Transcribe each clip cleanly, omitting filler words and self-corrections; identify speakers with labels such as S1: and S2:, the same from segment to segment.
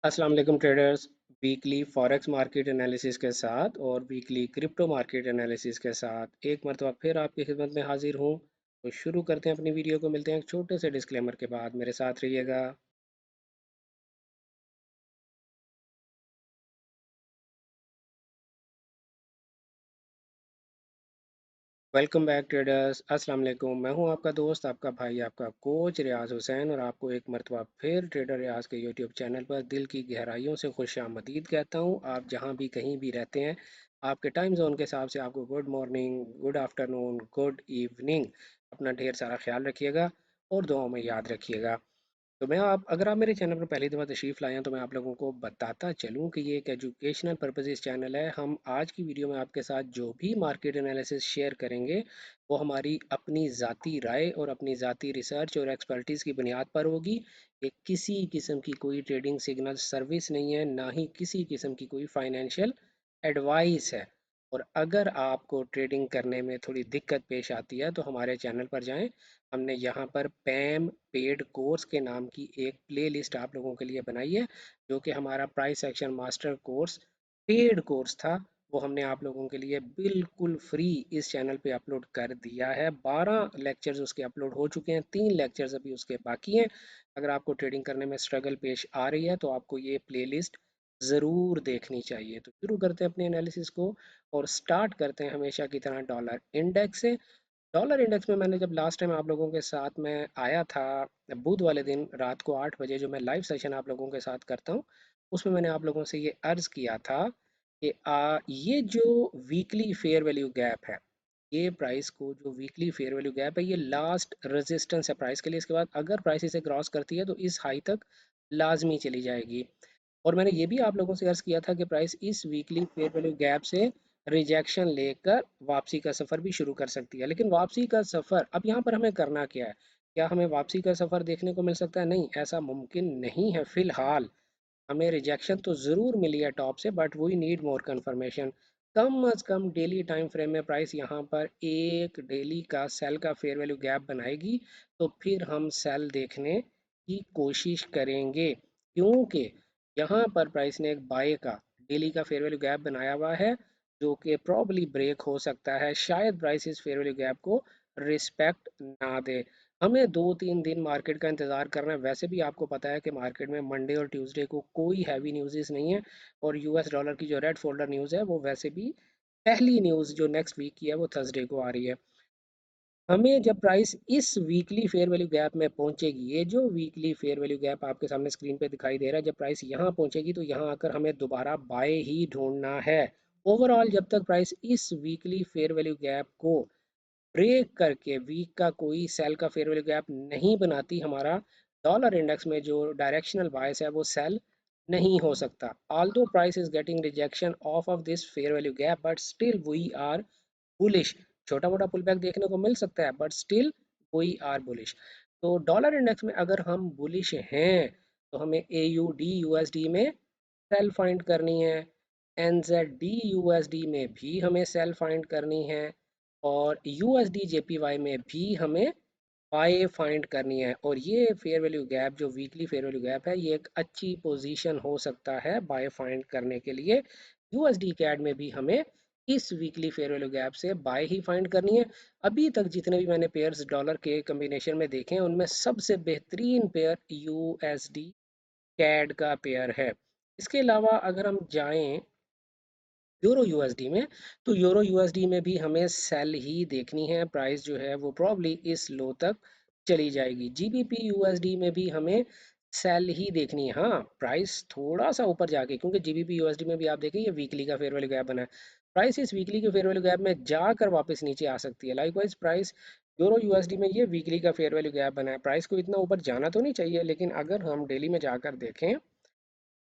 S1: अस्सलाम वालेकुम traders. Weekly forex market analysis के साथ और वीकली क्रिप्टो मार्केट एनालिसिस के साथ एक मरतबा फिर आपकी खिदमत में हाजिर हूँ। तो शुरू करते हैं अपनी वीडियो को। मिलते हैं एक छोटे से डिस्क्लेमर के बाद। मेरे साथ रहिएगा। Welcome back traders. अस्सलाम वालेकुम। मैं हूं आपका दोस्त, आपका भाई, आपका कोच रियाज हुसैन, और आपको एक मरतबा फिर ट्रेडर रियाज के यूट्यूब चैनल पर दिल की गहराइयों से खुशामदीद कहता हूं। आप जहां भी कहीं भी रहते हैं, आपके टाइम जोन के हिसाब से आपको good morning, good afternoon, good evening. अपना ढेर सारा ख्याल रखिएगा और दुआओं में याद रखिएगा। तो मैं आप अगर आप मेरे चैनल पर पहली दफ़ा तशरीफ़ लाए हैं तो मैं आप लोगों को बताता चलूं कि ये एक एजुकेशनल पर्पसेस चैनल है। हम आज की वीडियो में आपके साथ जो भी मार्केट एनालिसिस शेयर करेंगे वो हमारी अपनी ज़ाती राय और अपनी ज़ाती रिसर्च और एक्सपर्टीज़ की बुनियाद पर होगी। ये किसी किस्म की कोई ट्रेडिंग सिग्नल सर्विस नहीं है, ना ही किसी किस्म की कोई फाइनेंशियल एडवाइस है। और अगर आपको ट्रेडिंग करने में थोड़ी दिक्कत पेश आती है तो हमारे चैनल पर जाएं। हमने यहाँ पर पैम पेड कोर्स के नाम की एक प्लेलिस्ट आप लोगों के लिए बनाई है, जो कि हमारा price action master course paid course था। वो हमने आप लोगों के लिए बिल्कुल फ्री इस चैनल पे अपलोड कर दिया है। 12 लेक्चर्स उसके अपलोड हो चुके हैं, 3 लेक्चर्स अभी उसके बाकी हैं। अगर आपको ट्रेडिंग करने में स्ट्रगल पेश आ रही है तो आपको ये प्लेलिस्ट ज़रूर देखनी चाहिए। तो शुरू करते हैं अपने एनालिसिस को और स्टार्ट करते हैं हमेशा की तरह डॉलर इंडेक्स से। डॉलर इंडेक्स में मैंने जब लास्ट टाइम आप लोगों के साथ मैं आया था, बुध वाले दिन रात को 8 बजे, जो मैं लाइव सेशन आप लोगों के साथ करता हूँ, उसमें मैंने आप लोगों से ये अर्ज़ किया था कि ये जो वीकली फेयर वैल्यू गैप है, ये प्राइस को जो वीकली फेयर वैल्यू गैप है, ये लास्ट रेजिस्टेंस है प्राइस के लिए। इसके बाद अगर प्राइस इसे क्रॉस करती है तो इस हाई तक लाजमी चली जाएगी। और मैंने ये भी आप लोगों से अर्ज़ किया था कि प्राइस इस वीकली फेयर वैल्यू गैप से रिजेक्शन लेकर वापसी का सफ़र भी शुरू कर सकती है। लेकिन वापसी का सफ़र अब यहाँ पर हमें करना क्या है? क्या हमें वापसी का सफ़र देखने को मिल सकता है? नहीं, ऐसा मुमकिन नहीं है फ़िलहाल। हमें रिजेक्शन तो ज़रूर मिली है टॉप से, but we need more confirmation. कम अज़ कम डेली टाइम फ्रेम में प्राइस यहाँ पर एक डेली का सेल का फेयर वैल्यू गैप बनाएगी, तो फिर हम सेल देखने की कोशिश करेंगे। क्योंकि यहाँ पर प्राइस ने एक बाय का डेली का फेयर वैल्यू गैप बनाया हुआ है, जो कि प्रॉब्ली ब्रेक हो सकता है। शायद प्राइस इस फेयर वैल्यू गैप को रिस्पेक्ट ना दे। हमें 2-3 दिन मार्केट का इंतज़ार करना है। वैसे भी आपको पता है कि मार्केट में मंडे और ट्यूसडे को कोई हैवी न्यूज़ नहीं है, और यूएस डॉलर की जो रेड फोल्डर न्यूज़ है वो वैसे भी पहली न्यूज़ जो नेक्स्ट वीक की है वो थर्सडे को आ रही है। हमें जब प्राइस इस वीकली फेयर वैल्यू गैप में पहुंचेगी, ये जो वीकली फेयर वैल्यू गैप आपके सामने स्क्रीन पे दिखाई दे रहा है, जब प्राइस यहाँ पहुंचेगी तो यहाँ आकर हमें दोबारा बाय ही ढूंढना है। ओवरऑल जब तक प्राइस इस वीकली फेयर वैल्यू गैप को ब्रेक करके वीक का कोई सेल का फेयर वैल्यू गैप नहीं बनाती, हमारा डॉलर इंडेक्स में जो डायरेक्शनल बायस है वो सेल नहीं हो सकता। Although price is getting rejection of this fair value gap, but still we are bullish. छोटा मोटा पुल बैक देखने को मिल सकता है, but still we are bullish. तो डॉलर इंडेक्स में अगर हम बुलिश हैं तो हमें A U D U S D में सेल फाइंड करनी है। N Z D U S D में भी हमें सेल फाइंड करनी है। और U S D J P Y में भी हमें बाय फाइंड करनी है। और ये फेयर वैल्यू गैप जो वीकली फेयर वैल्यू गैप है, ये एक अच्छी पोजीशन हो सकता है बाय फाइंड करने के लिए। यूएसडी कैड में भी हमें इस वीकली फेयर वैल्यू गैप से बाय ही फाइंड करनी है। अभी तक जितने भी मैंने पेयर्स डॉलर के कम्बिनेशन में देखे हैं, उनमें सबसे बेहतरीन पेयर यूएसडी कैड का पेयर है। इसके अलावा अगर हम जाएं यूरो यूएसडी में, तो यूरो यूएसडी में भी हमें सेल ही देखनी है। प्राइस जो है वो प्रॉब्ली इस लो तक चली जाएगी। जीबीपी यूएसडी में भी हमें सेल ही देखनी है। हाँ, प्राइस थोड़ा सा ऊपर जाके, क्योंकि जीबीपी यूएसडी में भी आप देखें ये वीकली का फेयर वैल्यू गैप बना है, प्राइस इस वीकली के फेयर वैल्यू गैप में जाकर वापस नीचे आ सकती है। लाइकवाइज प्राइस यूरो यूएसडी में ये वीकली का फेयर वैल्यू गैप बना है, प्राइस को इतना ऊपर जाना तो नहीं चाहिए। लेकिन अगर हम डेली में जाकर देखें,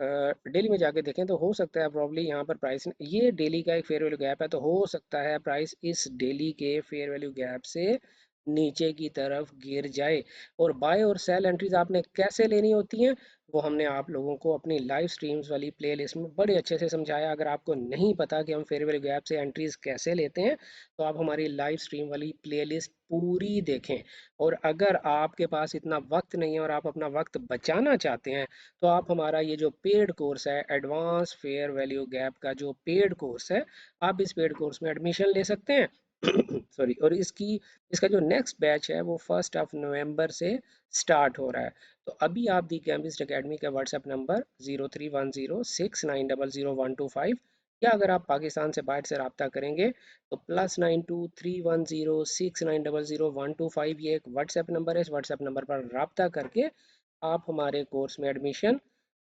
S1: डेली में जाके देखें, तो हो सकता है प्रॉब्ली यहाँ पर प्राइस, ये डेली का एक फेयर वैल्यू गैप है, तो हो सकता है प्राइस इस डेली के फेयर वैल्यू गैप से नीचे की तरफ गिर जाए। और बाय और सेल एंट्रीज आपने कैसे लेनी होती हैं, वो हमने आप लोगों को अपनी लाइव स्ट्रीम्स वाली प्लेलिस्ट में बड़े अच्छे से समझाया। अगर आपको नहीं पता कि हम फेयर वैल्यू गैप से एंट्रीज कैसे लेते हैं, तो आप हमारी लाइव स्ट्रीम वाली प्लेलिस्ट पूरी देखें। और अगर आपके पास इतना वक्त नहीं है और आप अपना वक्त बचाना चाहते हैं, तो आप हमारा ये जो पेड कोर्स है, एडवांस फेयर वैल्यू गैप का जो पेड कोर्स है, आप इस पेड कोर्स में एडमिशन ले सकते हैं। सॉरी। और इसका जो नेक्स्ट बैच है वो 1 नवंबर से स्टार्ट हो रहा है। तो अभी आप दी कैम्बिस्ट एकेडमी का व्हाट्सएप नंबर 031069000125, या अगर आप पाकिस्तान से बाहर से रब्ता करेंगे तो +923106900125, ये एक व्हाट्सएप नंबर है। इस व्हाट्सएप नंबर पर रब्ता करके आप हमारे कोर्स में एडमिशन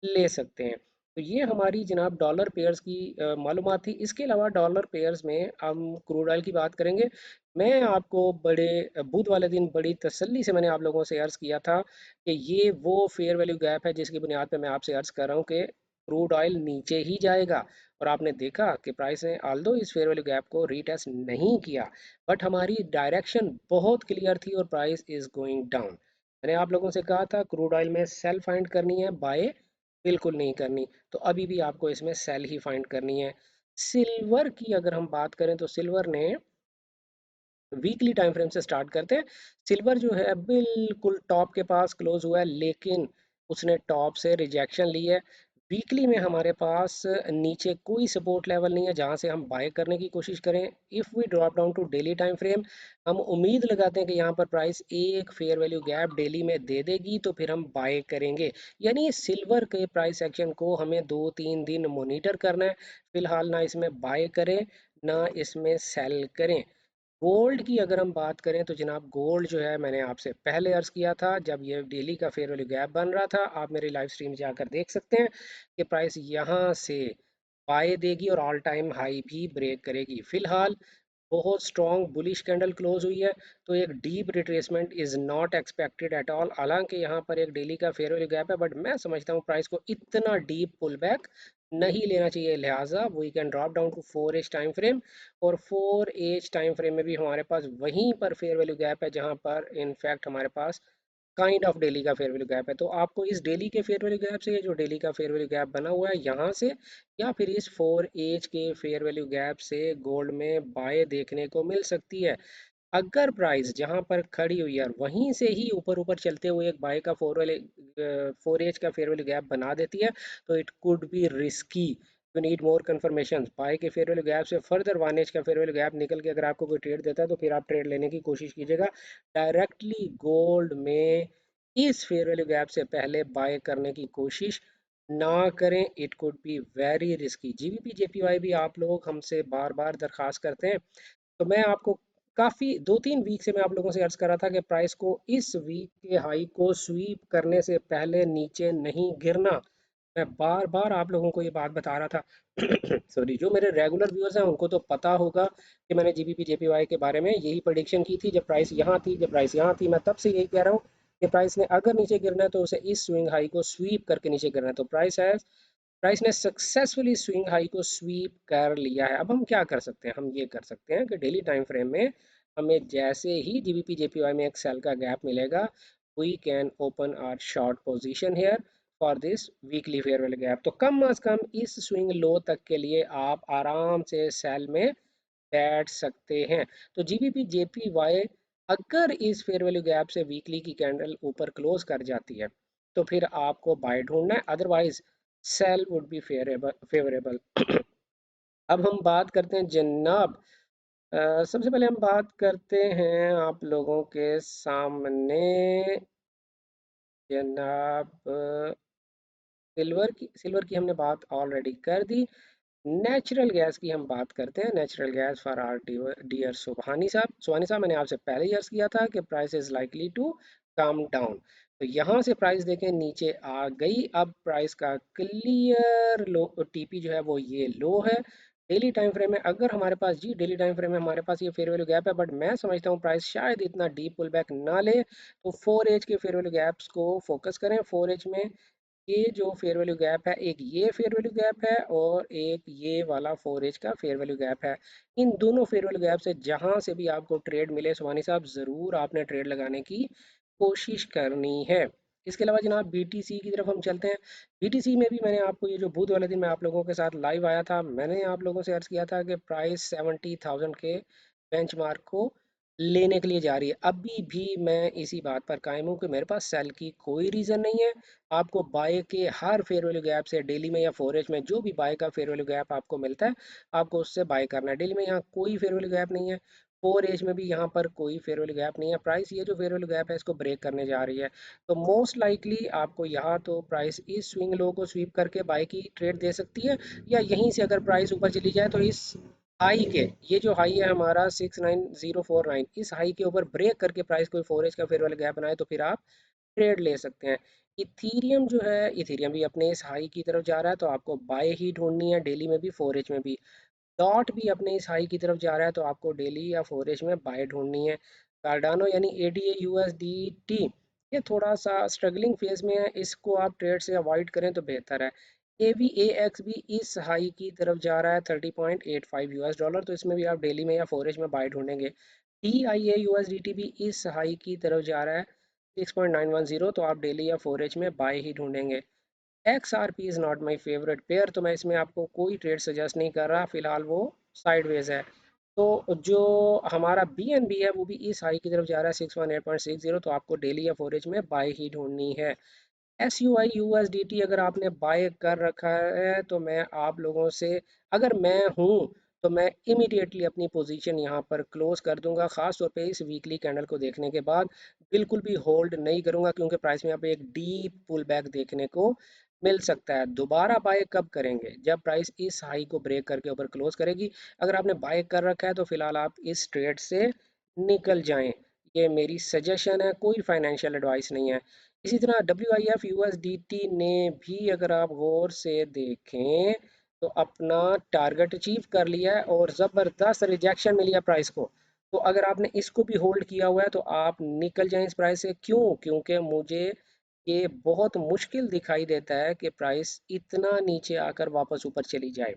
S1: ले सकते हैं। तो ये हमारी जनाब डॉलर पेयर्स की मालूमात थी। इसके अलावा डॉलर पेयर्स में हम क्रूड ऑयल की बात करेंगे। मैं आपको बड़े बुध वाले दिन बड़ी तसल्ली से मैंने आप लोगों से अर्ज़ किया था कि ये वो फेयर वैल्यू गैप है जिसकी बुनियाद पे मैं आपसे अर्ज़ कर रहा हूँ कि क्रूड ऑयल नीचे ही जाएगा। और आपने देखा कि प्राइस ने आल्दो इस फेयर वैल्यू गैप को रीटेस्ट नहीं किया, बट हमारी डायरेक्शन बहुत क्लियर थी और प्राइस इज गोइंग डाउन। मैंने आप लोगों से कहा था क्रूड ऑयल में सेल फाइंड करनी है, बाय बिल्कुल नहीं करनी। तो अभी भी आपको इसमें सेल ही फाइंड करनी है। सिल्वर की अगर हम बात करें तो सिल्वर ने वीकली टाइम फ्रेम से स्टार्ट करते हैं। सिल्वर जो है बिल्कुल टॉप के पास क्लोज हुआ है, लेकिन उसने टॉप से रिजेक्शन ली है। वीकली में हमारे पास नीचे कोई सपोर्ट लेवल नहीं है जहां से हम बाय करने की कोशिश करें। If we drop down to daily time frame, हम उम्मीद लगाते हैं कि यहाँ पर प्राइस एक फेयर वैल्यू गैप डेली में दे देगी, तो फिर हम बाय करेंगे। यानी सिल्वर के प्राइस एक्शन को हमें 2-3 दिन मॉनिटर करना है। फिलहाल ना इसमें बाय करें, ना इसमें सेल करें। गोल्ड की अगर हम बात करें तो जनाब गोल्ड जो है, मैंने आपसे पहले अर्ज किया था जब ये डेली का फेयर वैल्यू गैप बन रहा था, आप मेरी लाइव स्ट्रीम जाकर देख सकते हैं कि प्राइस यहाँ से बाय देगी और ऑल टाइम हाई भी ब्रेक करेगी। फिलहाल बहुत स्ट्रॉन्ग बुलिश कैंडल क्लोज हुई है, तो एक deep retracement is not expected at all. हालांकि यहाँ पर एक डेली का फेयर वैल्यू गैप है, बट मैं समझता हूँ प्राइस को इतना डीप पुल बैक नहीं लेना चाहिए। लिहाजा we can drop down to 4 H time frame, और 4 एज टाइम फ्रेम में भी हमारे पास वहीं पर फेयर वैल्यू गैप है जहाँ पर इनफैक्ट हमारे पास काइंड ऑफ डेली का फेयर वैल्यू गैप है। तो आपको इस डेली के फेयर वैल्यू गैप से, ये जो डेली का फेयर वैल्यू गैप बना हुआ है यहाँ से, या फिर इस 4 एज के फेयर वैल्यू गैप से गोल्ड में बाय देखने को मिल सकती है। अगर प्राइस जहां पर खड़ी हुई है वहीं से ही ऊपर ऊपर चलते हुए एक बाय का 4 एज का फेयर वैल्यू गैप बना देती है, तो it could be risky. You need more confirmation. Buy के फेयर वैल्यू गैप से फर्दर 1 एज का फेयर वैल्यू गैप निकल के अगर आपको कोई ट्रेड देता है, तो फिर आप ट्रेड लेने की कोशिश कीजिएगा। डायरेक्टली गोल्ड में इस फेयर वैल्यू गैप से पहले बाय करने की कोशिश ना करें। It could be very risky. GBP JPY भी आप लोग हमसे बार बार दरखास्त करते हैं, तो मैं आपको काफ़ी 2-3 वीक से मैं आप लोगों से अर्ज कर रहा था कि प्राइस को इस वीक के हाई को स्वीप करने से पहले नीचे नहीं गिरना। मैं बार बार आप लोगों को ये बात बता रहा था। सॉरी। जो मेरे रेगुलर व्यूअर्स हैं उनको तो पता होगा कि मैंने जीबीपी जेपीवाई के बारे में यही प्रेडिक्शन की थी जब प्राइस यहाँ थी, जब प्राइस यहाँ थी। मैं तब से यही कह रहा हूँ कि प्राइस ने अगर नीचे गिरना है तो उसे इस स्विंग हाई को स्वीप करके नीचे गिरना है। तो प्राइस ने सक्सेसफुली स्विंग हाई को स्वीप कर लिया है। अब हम क्या कर सकते हैं, हम ये कर सकते हैं कि डेली टाइम फ्रेम में हमें जैसे ही जीबीपी जेपीवाई में एक सेल का गैप मिलेगा, we can open our short position here for this weekly fair value gap. तो कम अज कम इस स्विंग लो तक के लिए आप आराम से सेल में बैठ सकते हैं। तो जीबीपी जेपीवाई अगर इस फेयर वैल्यू गैप से वीकली की कैंडल ऊपर क्लोज कर जाती है, तो फिर आपको बाय ढूंढना है, otherwise sell would be favourable. अब हम बात करते हैं जनाब, सबसे पहले हम बात करते हैं आप लोगों के सामने जनाब सिल्वर की हमने बात ऑलरेडी कर दी। नेचुरल गैस की हम बात करते हैं। Natural gas for our dear Subhani साहब मैंने आपसे पहले ही अर्ज किया था कि price is likely to come down. तो यहाँ से प्राइस देखें नीचे आ गई। अब प्राइस का क्लियर लो टीपी जो है वो ये लो है। डेली टाइम फ्रेम में अगर हमारे पास, जी डेली टाइम फ्रेम में हमारे पास ये फेयर वैल्यू गैप है, बट मैं समझता हूँ प्राइस शायद इतना डीप पुल बैक ना ले, तो 4 एज के फेयर वैल्यू गैप्स को फोकस करें। 4 एज में ये जो फेयर वैल्यू गैप है, एक ये फेयर वैल्यू गैप है और एक ये वाला 4H का फेयर वैल्यू गैप है। इन दोनों फेयर वैल्यू गैप से जहां से भी आपको ट्रेड मिले सुभानी साहब, ज़रूर आपने ट्रेड लगाने की कोशिश करनी है। इसके अलावा जनाब बीटीसी की तरफ हम चलते हैं। बीटीसी में भी मैंने आपको ये जो बुध वाले दिन मैं आप लोगों के साथ लाइव आया था, मैंने आप लोगों से अर्ज़ किया था कि प्राइस 70,000 के बेंचमार्क को लेने के लिए जा रही है। अभी भी मैं इसी बात पर कायम हूँ कि मेरे पास सेल की कोई रीज़न नहीं है। आपको बाय के हर फेयर वैल्यू गैप से डेली में या 4H में जो भी बाय का फेयर वैल्यू गैप आपको मिलता है, आपको उससे बाय करना है। डेली में यहाँ कोई फेयर वैल्यू गैप नहीं है, 4H में भी यहाँ पर कोई फेयर वैल्यू गैप नहीं है। प्राइस ये जो फेयर वैल्यू गैप है इसको ब्रेक करने जा रही है, तो मोस्ट लाइकली आपको यहाँ तो प्राइस इस स्विंग लो को स्वीप करके बाय की ट्रेड दे सकती है, या यहीं से अगर प्राइस ऊपर चली जाए तो इस हाई के, ये जो हाई है हमारा 69049, इस हाई के ऊपर ब्रेक करके प्राइस कोई 4H का फेयर वैल्यू गैप बनाए तो फिर आप ट्रेड ले सकते हैं। इथीरियम जो है, इथीरियम भी अपने इस हाई की तरफ जा रहा है, तो आपको बाय ही ढूंढनी है, डेली में भी 4H में भी। डॉट भी अपने इस हाई की तरफ जा रहा है, तो आपको डेली या 4H में बाय ढूंढनी है। कार्डानो यानी एडीए यूएसडीटी, ये थोड़ा सा स्ट्रगलिंग फेज में है, इसको आप ट्रेड से अवॉइड करें तो बेहतर है। AVAX भी इस हाई की तरफ जा रहा है 30.85 यूएस डॉलर, तो इसमें भी आप डेली में या 4H में बाय ढूंढेंगे। DIA यूएसडीटी भी इस हाई की तरफ जा रहा है 6.910, तो आप डेली या 4H में बाय ही ढूंढेंगे। XRP is not my favourite pair, तो मैं इसमें आपको कोई ट्रेड सजेस्ट नहीं कर रहा, फिलहाल वो साइडवेज है। तो जो हमारा BNB है वो भी इस हाई की तरफ जा रहा है 618.60, तो आपको डेली या 4H में बाय ही ढूंढनी है। SUI USDT अगर आपने बाय कर रखा है तो मैं आप लोगों से, अगर मैं हूँ तो मैं इमीडिएटली अपनी पोजीशन यहाँ पर क्लोज कर दूंगा, खास तौर पे इस वीकली कैंडल को देखने के बाद बिल्कुल भी होल्ड नहीं करूंगा, क्योंकि प्राइस में यहाँ पे एक डीप पुल बैक देखने को मिल सकता है। दोबारा बाय कब करेंगे? जब प्राइस इस हाई को ब्रेक करके ऊपर क्लोज करेगी। अगर आपने बाय कर रखा है तो फिलहाल आप इस ट्रेड से निकल जाएं, ये मेरी सजेशन है, कोई फाइनेंशियल एडवाइस नहीं है। इसी तरह WIF USDT ने भी अगर आप गौर से देखें तो अपना टारगेट अचीव कर लिया है और ज़बरदस्त रिजेक्शन मिली है प्राइस को। तो अगर आपने इसको भी होल्ड किया हुआ है तो आप निकल जाएं इस प्राइस से। क्यों? क्योंकि मुझे ये बहुत मुश्किल दिखाई देता है कि प्राइस इतना नीचे आकर वापस ऊपर चली जाए।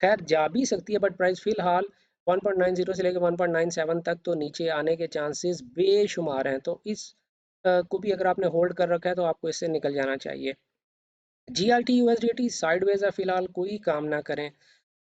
S1: खैर जा भी सकती है, बट प्राइस फिलहाल 1.90 से लेकर 1.97 तक तो नीचे आने के चांसेस बेशुमार हैं, तो इस को भी अगर आपने होल्ड कर रखा है तो आपको इससे निकल जाना चाहिए। GRT USDT साइडवेज है, फिलहाल कोई काम ना करें।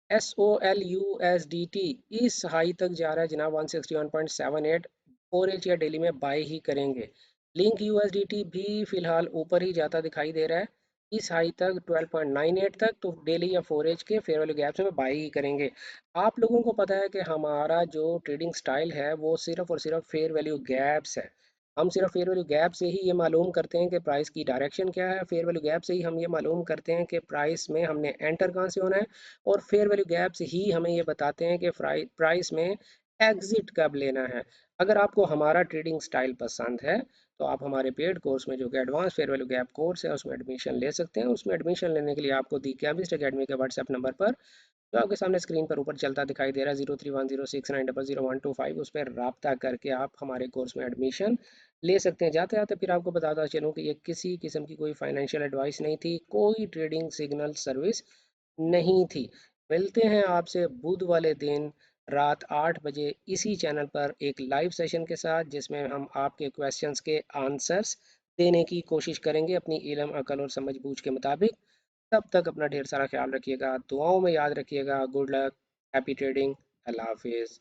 S1: SOL USDT इस हाई तक जा रहा है जनाब 161.78, 4H या डेली में बाय ही करेंगे। लिंक USDT भी फिलहाल ऊपर ही जाता दिखाई दे रहा है इस हाई तक 12.98 तक, तो डेली या 4H के फेयर वैल्यू गैप से में बाय ही करेंगे। आप लोगों को पता है कि हमारा जो ट्रेडिंग स्टाइल है वो सिर्फ और सिर्फ फेयर वैल्यू गैप्स है। हम सिर्फ फेयर वैल्यू गैप से ही ये मालूम करते हैं कि प्राइस की डायरेक्शन क्या है, फेयर वैल्यू गैप से ही हम ये मालूम करते हैं कि प्राइस में हमने एंटर कहाँ से होना है, और फेयर वैल्यू गैप से ही हमें ये बताते हैं कि प्राइस में एग्जिट कब लेना है। अगर आपको हमारा ट्रेडिंग स्टाइल पसंद है तो आप हमारे पेड कोर्स में जो कि advance fair value gap course है उसमें एडमिशन ले सकते हैं। उसमें एडमिशन लेने के लिए आपको दी केमिस्ट अकेडमी के व्हाट्सएप नंबर पर, जो आपके सामने स्क्रीन पर ऊपर चलता दिखाई दे रहा है 031069000125, उस पर रब्ता करके आप हमारे कोर्स में एडमिशन ले सकते हैं। जाते जाते फिर आपको बताता चलूँ कि ये किसी किस्म की कोई फाइनेंशियल एडवाइस नहीं थी, कोई ट्रेडिंग सिग्नल सर्विस नहीं थी। मिलते हैं आपसे बुध वाले दिन रात 8 बजे इसी चैनल पर एक लाइव सेशन के साथ, जिसमें हम आपके क्वेश्चंस के आंसर्स देने की कोशिश करेंगे अपनी इल्म अकल और समझ बूझ के मुताबिक। तब तक अपना ढेर सारा ख्याल रखिएगा, दुआओं में याद रखिएगा। गुड लक, हैप्पी ट्रेडिंग, अल्लाह हाफिज़।